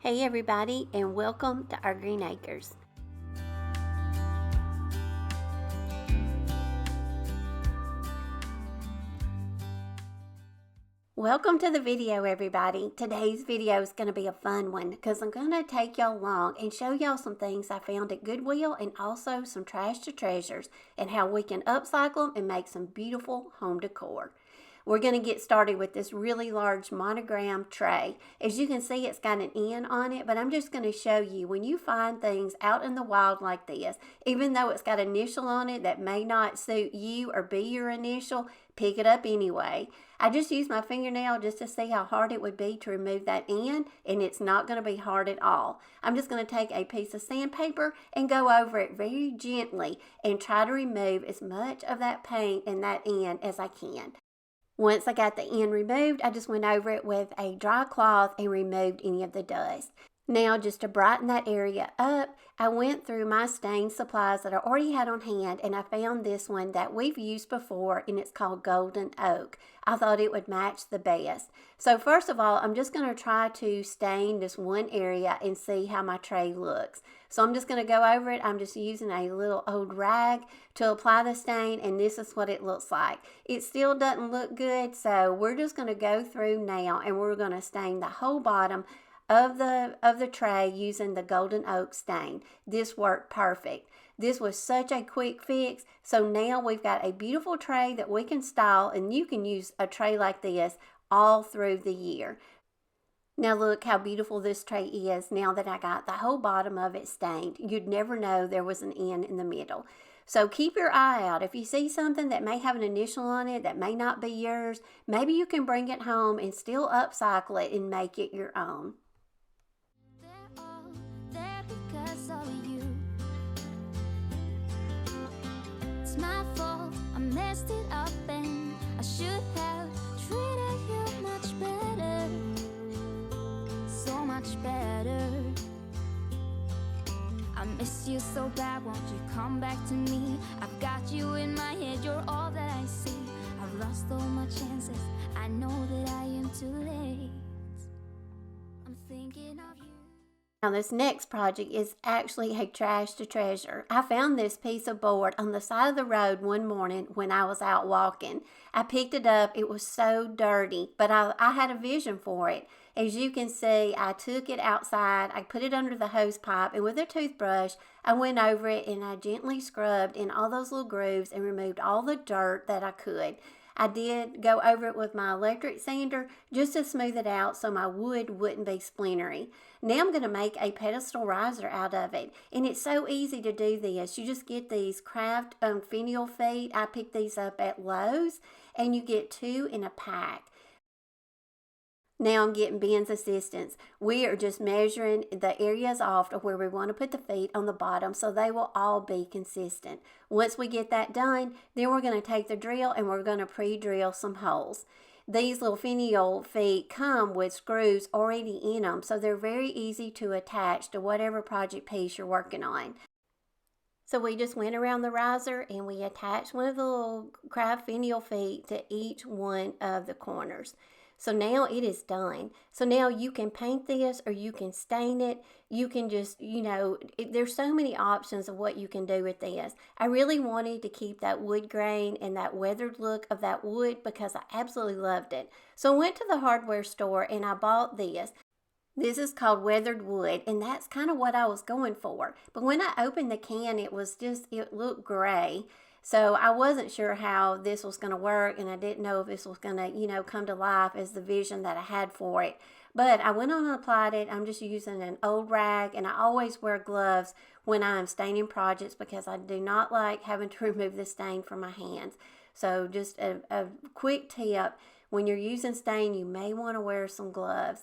Hey everybody, and welcome to our Greene Acres. Welcome to the video, everybody. Today's video is going to be a fun one because I'm going to take y'all along and show y'all some things I found at Goodwill and also some trash to treasures and how we can upcycle them and make some beautiful home decor. We're going to get started with this really large Monogram tray. As you can see, it's got an N on it, but I'm just going to show you when you find things out in the wild like this, even though it's got an initial on it that may not suit you or be your initial, pick it up anyway. I just used my fingernail just to see how hard it would be to remove that N, and it's not going to be hard at all. I'm just going to take a piece of sandpaper and go over it very gently and try to remove as much of that paint and that N as I can. Once I got the N removed, I just went over it with a dry cloth and removed any of the dust. Now, just to brighten that area up, I went through my stain supplies that I already had on hand, and I found this one that we've used before, and it's called Golden Oak. I thought it would match the best. So first of all, I'm just going to try to stain this one area and see how my tray looks. So I'm just going to go over it. I'm just using a little old rag to apply the stain, and this is what it looks like. It still doesn't look good, so we're just going to go through now, and we're going to stain the whole bottom of the tray using the Golden Oak stain. This worked perfect. This was such a quick fix. So now we've got a beautiful tray that we can style, and you can use a tray like this all through the year. Now look how beautiful this tray is now that I got the whole bottom of it stained. You'd never know there was an N in the middle. So keep your eye out. If you see something that may have an initial on it that may not be yours, maybe you can bring it home and still upcycle it and make it your own. My fault, I messed it up and I should have treated you much better, so much better. I miss you so bad, won't you come back to me? I've got you in my head, you're all that I see. I've lost all my chances, I know that I am too late. I'm thinking of you. Now this next project is actually a trash to treasure. I found this piece of board on the side of the road one morning when I was out walking. I picked it up. It was so dirty, but I had a vision for it. As you can see, I took it outside, I put it under the hose pipe, and with a toothbrush, I went over it and I gently scrubbed in all those little grooves and removed all the dirt that I could. I did go over it with my electric sander just to smooth it out so my wood wouldn't be splintery. Now I'm going to make a pedestal riser out of it. And it's so easy to do this. You just get these craft finial feet. I picked these up at Lowe's, and you get 2 in a pack. Now I'm getting Ben's assistance. We are just measuring the areas off to where we want to put the feet on the bottom so they will all be consistent. Once we get that done, then we're going to take the drill and we're going to pre-drill some holes. These little finial feet come with screws already in them, so they're very easy to attach to whatever project piece you're working on. So we just went around the riser and we attached one of the little craft finial feet to each one of the corners. So now it is done. So now you can paint this or you can stain it. You can just, there's so many options of what you can do with this. I really wanted to keep that wood grain and that weathered look of that wood because I absolutely loved it. So I went to the hardware store and I bought this. This is called weathered wood, and that's kind of what I was going for. But when I opened the can, it looked gray. So I wasn't sure how this was going to work, and I didn't know if this was going to, come to life as the vision that I had for it. But I went on and applied it. I'm just using an old rag, and I always wear gloves when I'm staining projects because I do not like having to remove the stain from my hands. So just a quick tip, when you're using stain, you may want to wear some gloves.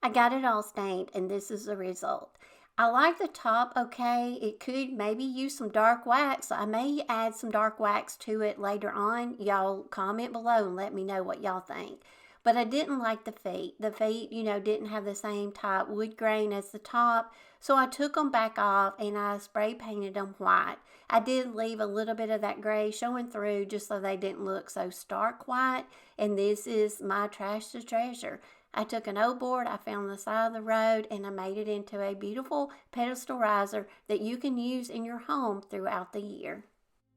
I got it all stained, and this is the result. I like the top okay. It could maybe use some dark wax. So I may add some dark wax to it later on. Y'all comment below and let me know what y'all think. But I didn't like the feet. The feet, didn't have the same type wood grain as the top. So I took them back off and I spray painted them white. I did leave a little bit of that gray showing through just so they didn't look so stark white. And this is my trash to treasure. I took an old board I found on the side of the road and I made it into a beautiful pedestal riser that you can use in your home throughout the year.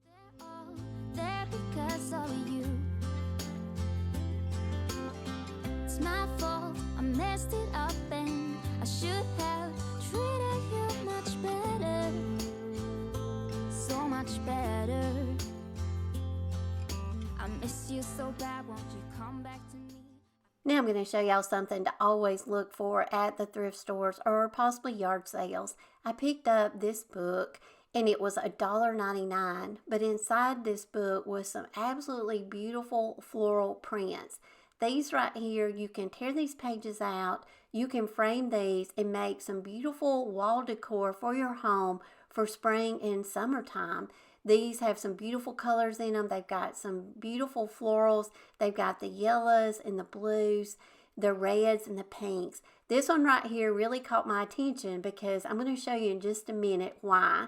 They're all there because of you. It's my fault, I messed it up and I should have treated you much better. So much better. I miss you so bad, won't you come back to me? Now I'm going to show y'all something to always look for at the thrift stores or possibly yard sales. I picked up this book and it was $1.99, but inside this book was some absolutely beautiful floral prints. These right here, you can tear these pages out, you can frame these and make some beautiful wall decor for your home for spring and summertime. These have some beautiful colors in them. They've got some beautiful florals. They've got the yellows and the blues, the reds and the pinks. This one right here really caught my attention because I'm going to show you in just a minute why.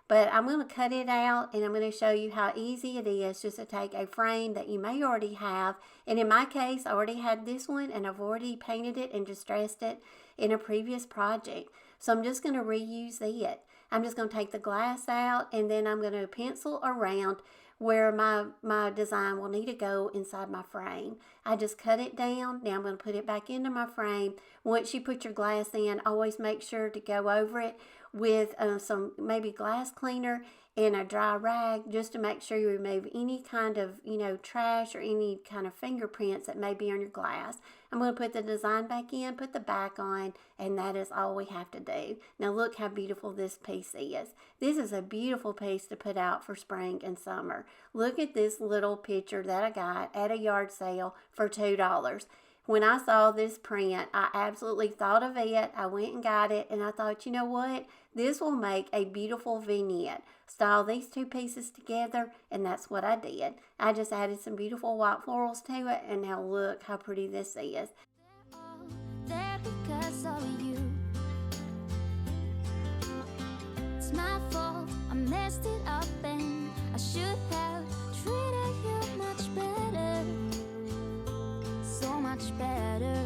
But I'm going to cut it out and I'm going to show you how easy it is just to take a frame that you may already have. And in my case, I already had this one and I've already painted it and distressed it in a previous project. So I'm just going to reuse it. I'm just going to take the glass out and then I'm going to pencil around where my design will need to go inside my frame. I just cut it down. Now I'm going to put it back into my frame. Once you put your glass in, always make sure to go over it with some maybe glass cleaner and a dry rag just to make sure you remove any kind of, trash or any kind of fingerprints that may be on your glass. I'm going to put the design back in, put the back on, and that is all we have to do. Now look how beautiful this piece is. This is a beautiful piece to put out for spring and summer. Look at this little picture that I got at a yard sale for $2. When I saw this print, I absolutely thought of it. I went and got it, and I thought, you know what? This will make a beautiful vignette. Style these two pieces together, and that's what I did. I just added some beautiful white florals to it, and now look how pretty this is. They're all there because of you. It's my fault, I messed it up and I should have treated you much better. So much better.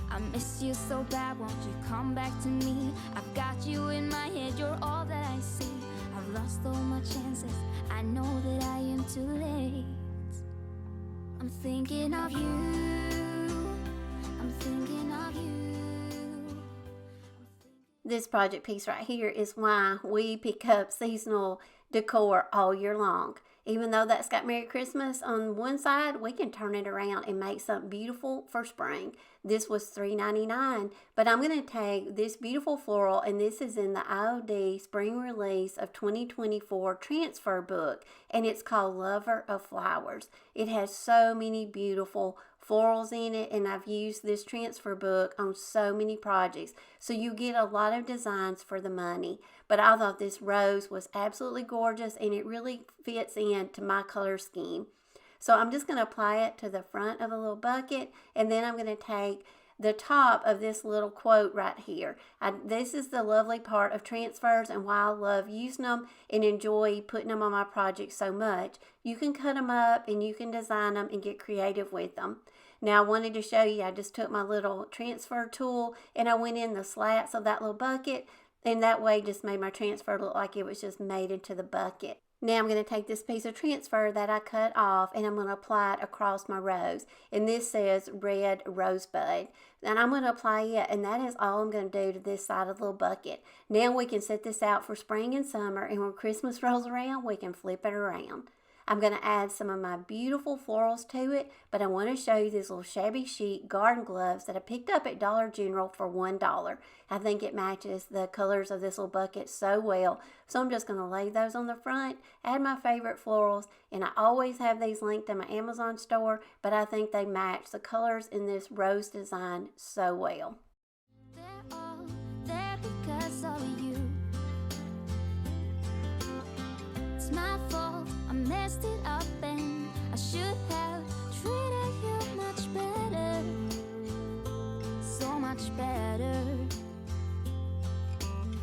I miss you so bad, won't you come back to me? I've got you in my head, you're all that I see. I've lost all my chances, I know that I am too late. I'm thinking of you, I'm thinking of you. This project piece right here is why we pick up seasonal decor all year long. Even though that's got Merry Christmas on one side, we can turn it around and make something beautiful for spring. This was $3.99, but I'm going to take this beautiful floral, and this is in the IOD spring release of 2024 transfer book, and it's called Lover of Flowers. It has so many beautiful florals in it, and I've used this transfer book on so many projects, so you get a lot of designs for the money. But I thought this rose was absolutely gorgeous, and it really fits into my color scheme. So I'm just going to apply it to the front of a little bucket, and then I'm going to take the top of this little quote right here. This is the lovely part of transfers and why I love using them and enjoy putting them on my projects so much. You can cut them up and you can design them and get creative with them. Now I wanted to show you, I just took my little transfer tool and I went in the slats of that little bucket, and that way just made my transfer look like it was just made into the bucket. Now I'm going to take this piece of transfer that I cut off and I'm going to apply it across my rose. And this says Red Rosebud. And I'm going to apply it, and that is all I'm going to do to this side of the little bucket. Now we can set this out for spring and summer, and when Christmas rolls around, we can flip it around. I'm going to add some of my beautiful florals to it, but I want to show you these little shabby chic garden gloves that I picked up at Dollar General for $1. I think it matches the colors of this little bucket so well, so I'm just going to lay those on the front, add my favorite florals, and I always have these linked in my Amazon store, but I think they match the colors in this rose design so well. They're all there because of you. It's my fault, I messed it up and I should have treated you much better. So much better.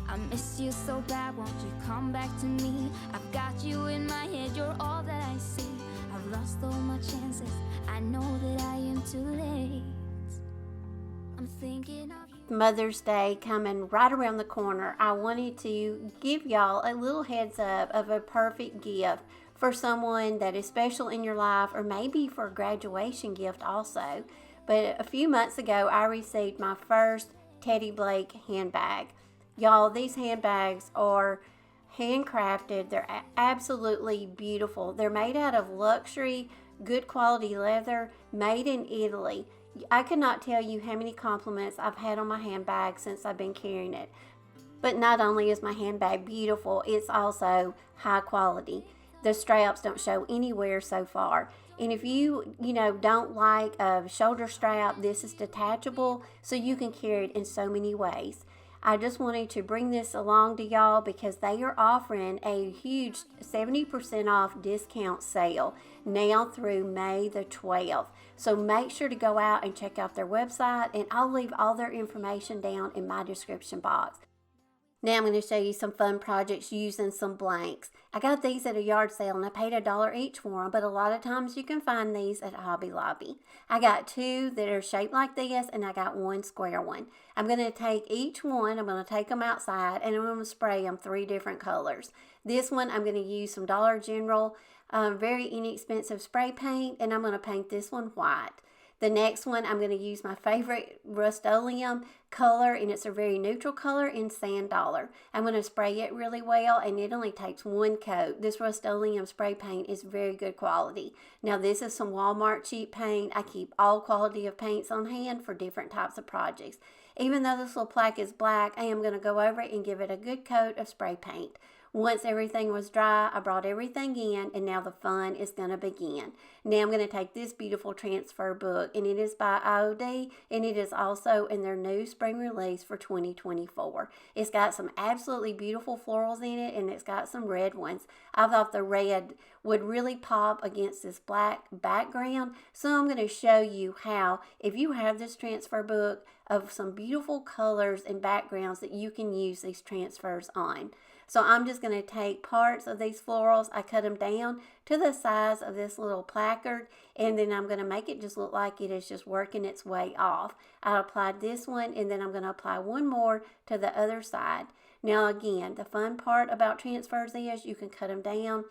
I miss you so bad, won't you come back to me? I've got you in my head, you're all that I see. I've lost all my chances. I know that I am too late. I'm thinking of you. Mother's Day coming right around the corner. I wanted to give y'all a little heads up of a perfect gift for someone that is special in your life, or maybe for a graduation gift also. But a few months ago, I received my first Teddy Blake handbag. Y'all, these handbags are handcrafted. They're absolutely beautiful. They're made out of luxury, good quality leather, made in Italy. I could not tell you how many compliments I've had on my handbag since I've been carrying it. But not only is my handbag beautiful, it's also high quality. The straps don't show anywhere so far. And if you don't like a shoulder strap, this is detachable, so you can carry it in so many ways. I just wanted to bring this along to y'all because they are offering a huge 70% off discount sale now through May the 12th. So make sure to go out and check out their website, and I'll leave all their information down in my description box. Now I'm going to show you some fun projects using some blanks. I got these at a yard sale and I paid $1 each for them, but a lot of times you can find these at Hobby Lobby. I got two that are shaped like this, and I got one square one. I'm going to take each one, I'm going to take them outside, and I'm going to spray them 3 different colors. This one I'm going to use some Dollar General, very inexpensive spray paint, and I'm going to paint this one white. The next one, I'm going to use my favorite Rust-Oleum color, and it's a very neutral color in Sand Dollar. I'm going to spray it really well, and it only takes 1 coat. This Rust-Oleum spray paint is very good quality. Now, this is some Walmart cheap paint. I keep all quality of paints on hand for different types of projects. Even though this little plaque is black, I am going to go over it and give it a good coat of spray paint. Once everything was dry, I brought everything in, and now the fun is going to begin. Now I'm going to take this beautiful transfer book, and it is by IOD, and it is also in their new spring release for 2024. It's got some absolutely beautiful florals in it, and it's got some red ones. I thought the red would really pop against this black background, so I'm going to show you how, if you have this transfer book of some beautiful colors and backgrounds, that you can use these transfers on. So I'm just going to take parts of these florals, I cut them down to the size of this little placard, and then I'm going to make it just look like it is just working its way off. I applied this one, and then I'm going to apply one more to the other side. Now again, the fun part about transfers is you can cut them down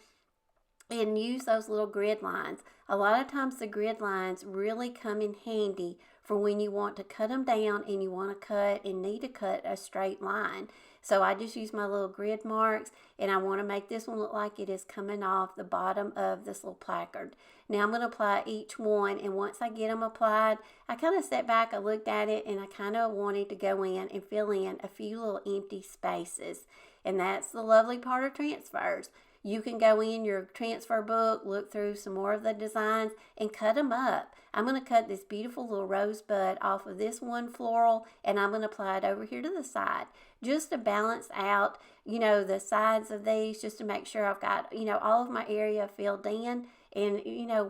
and use those little grid lines. A lot of times the grid lines really come in handy for when you want to cut them down and you want to cut and need to cut a straight line. So I just use my little grid marks, and I want to make this one look like it is coming off the bottom of this little placard. Now I'm going to apply each one, and once I get them applied, I kind of sat back, I looked at it, and I kind of wanted to go in and fill in a few little empty spaces. And that's the lovely part of transfers. You can go in your transfer book, look through some more of the designs, and cut them up. I'm going to cut this beautiful little rosebud off of this one floral, and I'm going to apply it over here to the side, just to balance out, the sides of these, just to make sure I've got, all of my area filled in, and,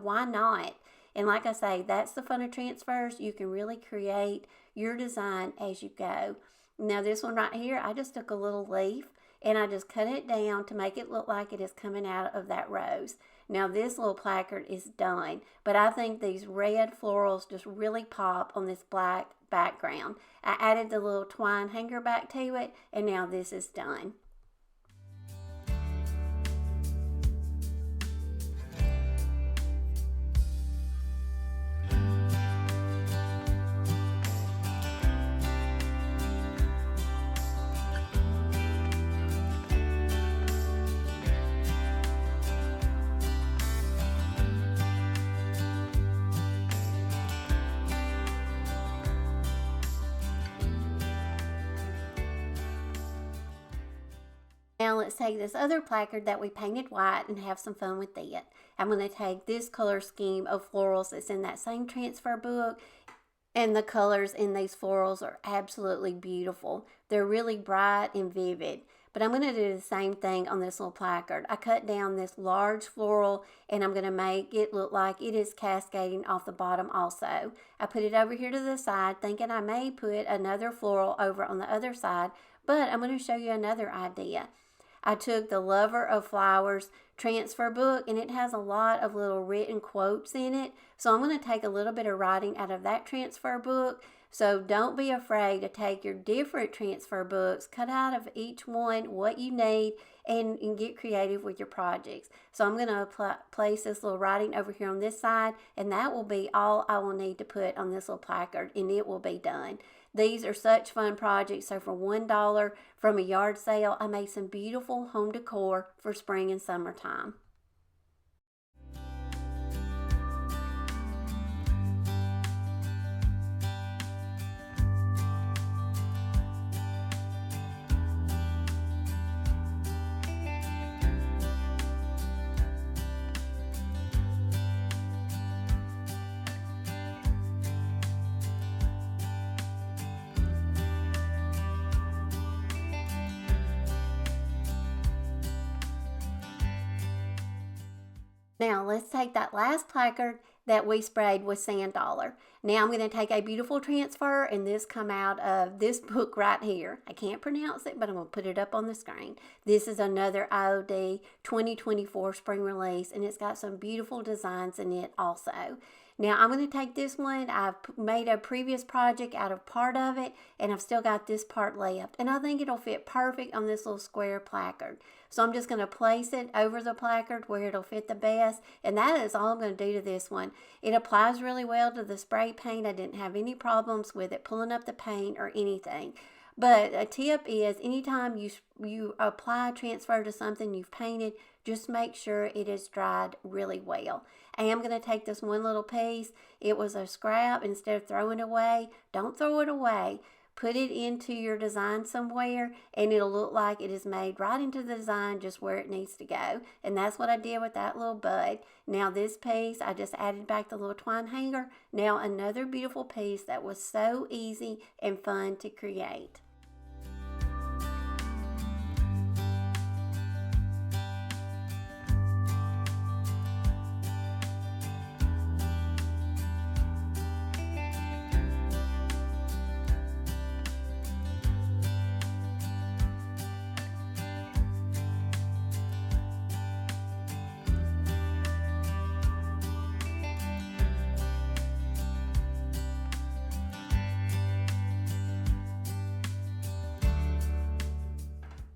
why not? And like I say, that's the fun of transfers. You can really create your design as you go. Now this one right here, I just took a little leaf, and I just cut it down to make it look like it is coming out of that rose. Now this little placard is done, but I think these red florals just really pop on this black background. I added the little twine hanger back to it, and now this is done. Now let's take this other placard that we painted white and have some fun with it. I'm going to take this color scheme of florals that's in that same transfer book, and the colors in these florals are absolutely beautiful. They're really bright and vivid. But I'm going to do the same thing on this little placard. I cut down this large floral, and I'm going to make it look like it is cascading off the bottom also. I put it over here to the side, thinking I may put another floral over on the other side, but I'm going to show you another idea. I took the Lover of Flowers transfer book, and it has a lot of little written quotes in it. So I'm going to take a little bit of writing out of that transfer book. So don't be afraid to take your different transfer books, cut out of each one what you need, and get creative with your projects. So I'm going to place this little writing over here on this side, and that will be all I will need to put on this little placard, and it will be done. These are such fun projects. So for $1 from a yard sale, I made some beautiful home decor for spring and summertime. Now let's take that last placard that we sprayed with sand dollar. Now I'm going to take a beautiful transfer, and this come out of this book right here. I can't pronounce it, but I'm going to put it up on the screen. This is another IOD 2024 spring release, and it's got some beautiful designs in it also. Now I'm going to take this one. I've made a previous project out of part of it, and I've still got this part left, and I think it'll fit perfect on this little square placard. So I'm just going to place it over the placard where it'll fit the best, and that is all I'm going to do to this one. It applies really well to the spray paint. I didn't have any problems with it pulling up the paint or anything. But a tip is, anytime you apply transfer to something you've painted, just make sure it is dried really well. I am going to take this one little piece. It was a scrap. Instead of throwing it away, don't throw it away. Put it into your design somewhere, and it'll look like it is made right into the design, just where it needs to go. And that's what I did with that little bud. Now this piece, I just added back the little twine hanger. Now another beautiful piece that was so easy and fun to create.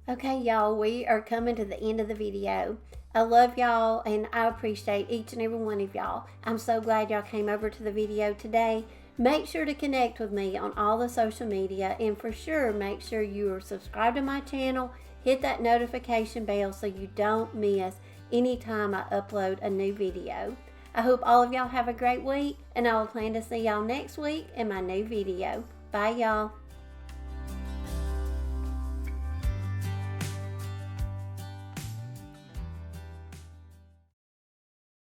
Okay, y'all, we are coming to the end of the video. I love y'all, and I appreciate each and every one of y'all. I'm so glad y'all came over to the video today. Make sure to connect with me on all the social media, and for sure, make sure you are subscribed to my channel. Hit that notification bell so you don't miss anytime I upload a new video. I hope all of y'all have a great week, and I will plan to see y'all next week in my new video. Bye, y'all.